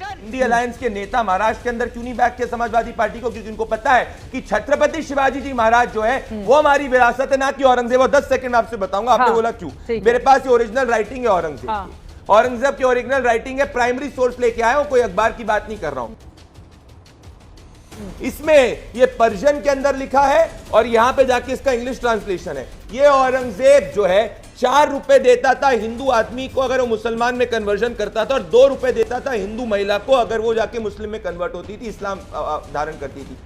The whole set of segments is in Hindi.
इंडी अलायंस के नेता महाराष्ट्र के अंदर क्यों नहीं बैक किया समाजवादी पार्टी को? क्योंकि उनको पता है कि छत्रपति शिवाजी जी महाराज जो है वो हमारी विरासत है, ना कि औरंगजेब। और 10 सेकंड में आपसे बताऊंगा। आपने बोला क्यों? मेरे पास ये ओरिजिनल राइटिंग है औरंगजेब की। औरंगजेब की ओरिजिनल राइटिंग है, प्राइमरी सोर्स लेके आया हूं, कोई अखबार की बात नहीं कर रहा हूं। इसमें ये पर्शियन के अंदर लिखा है और यहां पे जाके इसका इंग्लिश ट्रांसलेशन है। ये औरंगजेब जो है 4 रुपए देता था हिंदू आदमी को अगर वो मुसलमान में कन्वर्जन करता था, और 2 रुपए देता था हिंदू महिला को अगर वो जाके मुस्लिम में कन्वर्ट होती थी, इस्लाम धारण करती थी।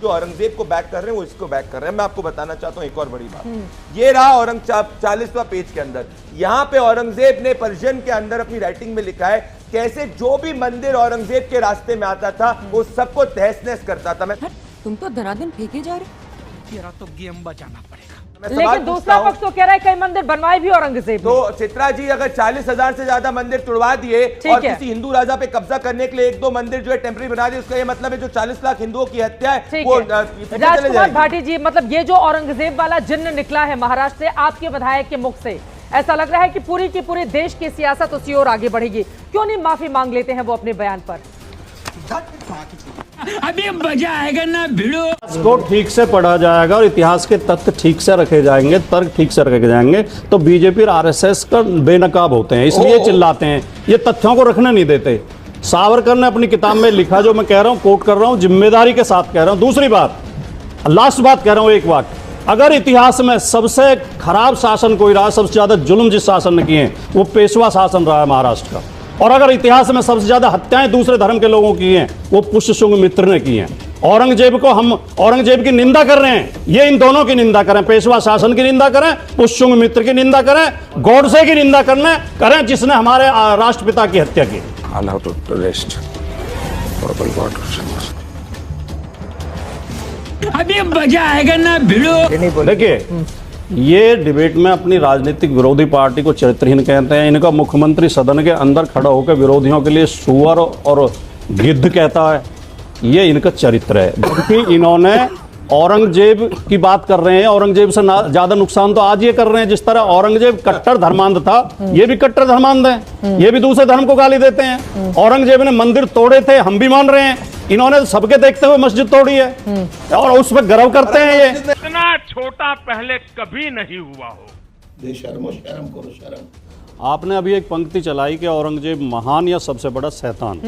जो औरंगजेब को बैक कर रहे हैं वो इसको बैक कर रहे हैं। मैं आपको बताना चाहता हूं एक और बड़ी बात। ये रहा औरंगजेब 40वां पेज के अंदर। यहां पे औरंगजेब ने पर्शियन के अंदर अपनी राइटिंग में लिखा है कैसे जो भी मंदिर औरंगजेब के रास्ते में आता था वो सबको तहस नहस करता था। मैं तुम तो धनाधन फेंके जा रहे, तेरा तो गेम बचाना पड़ेगा। लेकिन दूसरा पक्ष तो कह रहा है कई मंदिर बनवाए भी औरंगजेब। तो चित्रा जी अगर 40,000 से ज्यादा मंदिर तुड़वा दिए और किसी हिंदू राजा पे कब्जा करने के लिए 1-2 मंदिर जो है टेम्पररी बना दिए, उसका ये मतलब है जो 40 लाख हिंदुओं की हत्या है वो राजकुमार भाटी जी, मतलब ये जो औरंगजेब वाला जिन्न निकला है महाराष्ट्र से आपके विधायक के मुख से, ऐसा लग रहा है कि पूरी की पूरी देश की सियासत उसी ओर आगे बढ़ेगी। क्यों नहीं माफी मांग लेते हैं वो अपने बयान पर? अभी मजा आएगा ना भिड़ो। इसको ठीक से पढ़ा जाएगा और इतिहास के तथ्य ठीक से रखे जाएंगे, तर्क ठीक से रखे जाएंगे, तो बीजेपी और आरएसएस का बेनकाब होते हैं, इसलिए चिल्लाते हैं, ये तथ्यों को रखने नहीं देते। सावरकर ने अपनी किताब में लिखा, जो मैं कह रहा हूं, कोट कर रहा हूं, जिम्मेदारी के साथ कह रहा हूं। दूसरी बात, लास्ट बात कह रहा हूं, एक बात, अगर इतिहास में सबसे खराब शासन कोई रहा, सबसे ज्यादा जुल्म जिस शासन ने किए हैं वो पेशवा शासन रहा है महाराष्ट्र का। और अगर इतिहास में सबसे ज्यादा हत्याएं दूसरे धर्म के लोगों की हैं वो पुष्यशुंग मित्र ने की हैं। औरंगजेब को हम औरंगजेब की निंदा कर रहे हैं, ये इन दोनों की निंदा करें, पेशवा शासन की निंदा करें, पुष्यशुंग मित्र की निंदा करें, गॉडसे की निंदा करें जिसने हमारे राष्ट्रपिता की हत्या की। अभी मजा आएगा ना भिड़ो। देखिए, ये डिबेट में अपनी राजनीतिक विरोधी पार्टी को चरित्रहीन कहते हैं। इनका मुख्यमंत्री सदन के अंदर खड़ा होकर विरोधियों के लिए सुअर और गिद्ध कहता है, ये इनका चरित्र है। जबकि इन्होंने औरंगजेब की बात कर रहे हैं, औरंगजेब से ज्यादा नुकसान तो आज ये कर रहे हैं। जिस तरह औरंगजेब कट्टर धर्मांध था, ये भी कट्टर धर्मांध है, ये भी दूसरे धर्म को गाली देते हैं। औरंगजेब ने मंदिर तोड़े थे, हम भी मान रहे हैं, इन्होंने सबके देखते हुए मस्जिद तोड़ी है और उस पर गर्व करते हैं। ये इतना छोटा पहले कभी नहीं हुआ हो। बेशर्मो शर्म करो शर्म। आपने अभी एक पंक्ति चलाई कि औरंगजेब महान या सबसे बड़ा शैतान।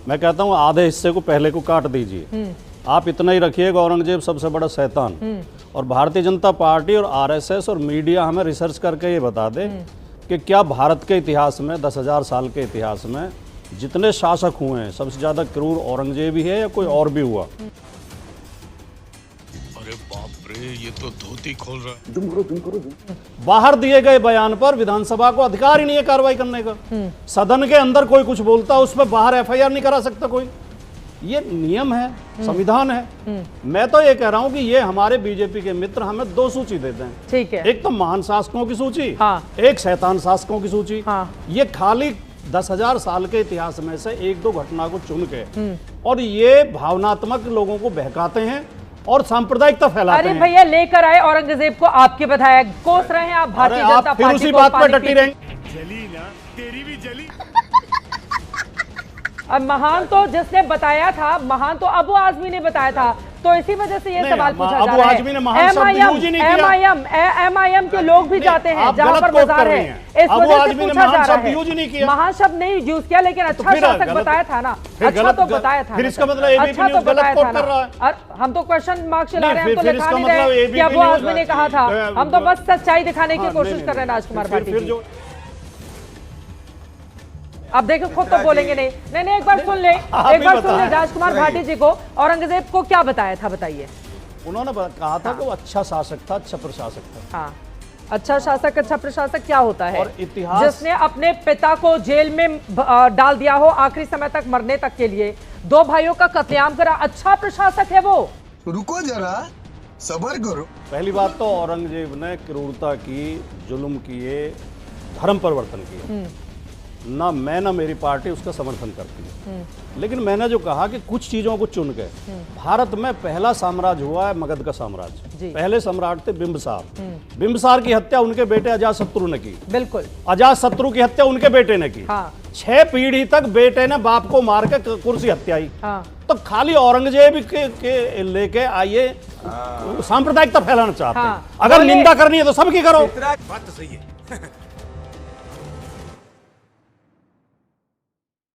मैं कहता हूँ आधे हिस्से को पहले को काट दीजिए, आप इतना ही रखिएगा औरंगजेब सबसे बड़ा शैतान। और भारतीय जनता पार्टी और आरएसएस और मीडिया हमें रिसर्च करके ये बता दे कि क्या भारत के इतिहास में 10,000 साल के इतिहास में जितने शासक हुए हैं सबसे ज्यादा क्रूर औरंगजेब ही है या कोई और भी हुआ? अरे बाप रे, ये तो धोती खोल रहा है। जुम करो। बाहर दिए गए बयान पर विधानसभा को अधिकार ही नहीं है कार्रवाई करने का। सदन के अंदर कोई कुछ बोलता है उस पर बाहर एफआईआर नहीं करा सकता कोई। ये नियम है, संविधान है। मैं तो ये कह रहा हूं कि ये हमारे बीजेपी के मित्र हमें 2 सूची देते हैं। ठीक है, एक तो महान शासकों की सूची, एक शैतान शासकों की सूची। ये खाली 10,000 साल के इतिहास में से 1-2 घटना को चुन के और ये भावनात्मक लोगों को बहकाते हैं और सांप्रदायिकता फैलाते हैं। अरे भैया, लेकर आए औरंगजेब को आपके विधायक, कोस रहे हैं आप भारतीय जनता पार्टी को। उसी बात पर डटी रहेंगे। जली ना, तेरी भी जली। अब महान तो जिसने बताया था, महान तो अबू आजमी ने बताया था, तो इसी वजह से ये सवाल पूछा जा रहा है। एमआईएम के लोग भी जाते हैं जहां पर बाजार है, इस वजह से पूछा जा रहा है। महान शब्द नहीं यूज किया, लेकिन अच्छा शासक बताया था ना, अच्छा तो बताया था। फिर इसका मतलब अच्छा तो बताया था ना। हम तो क्वेश्चन मार्क चला रहे हैं, हम तो लिखा नहीं रहे कि अबू आजमी ने कहा था, हम तो बस सच्चाई दिखाने की कोशिश कर रहे हैं। राजकुमार भाटी, अब देखो खुद तो बोलेंगे नहीं, एक बार सुन ले, राजकुमार भाटी जी को औरंगजेब को क्या बताया था, बताइए। उन्होंने कहा था कि वो अच्छा शासक था, अच्छा प्रशासक था। हाँ, अच्छा शासक, अच्छा प्रशासक क्या होता है? और इतिहास, जिसने अपने पिता को जेल में डाल दिया हो आखिरी समय तक, मरने तक के लिए, 2 भाइयों का कत्लेआम करा, अच्छा प्रशासक है वो? रुको जरा, सब्र करो। पहली बात तो औरंगजेब ने क्रूरता की, जुल्म किए, धर्म परिवर्तन किए। ना मैं ना मेरी पार्टी उसका समर्थन करती है, लेकिन मैंने जो कहा कि कुछ चीजों को चुन के, भारत में पहला साम्राज्य हुआ है मगध का साम्राज्य। पहले सम्राट थे बिंबिसार। बिंबिसार की हत्या उनके बेटे अजातशत्रु ने की। बिल्कुल। अजातशत्रु की हत्या उनके बेटे ने की। हाँ। 6 पीढ़ी तक बेटे ने बाप को मार के कुर्सी हत्याई। हाँ। तो खाली औरंगजेब के लेके आइए सांप्रदायिकता फैलाना चाहते हैं। हाँ। अगर निंदा करनी है तो सबकी करो। बात तो सही है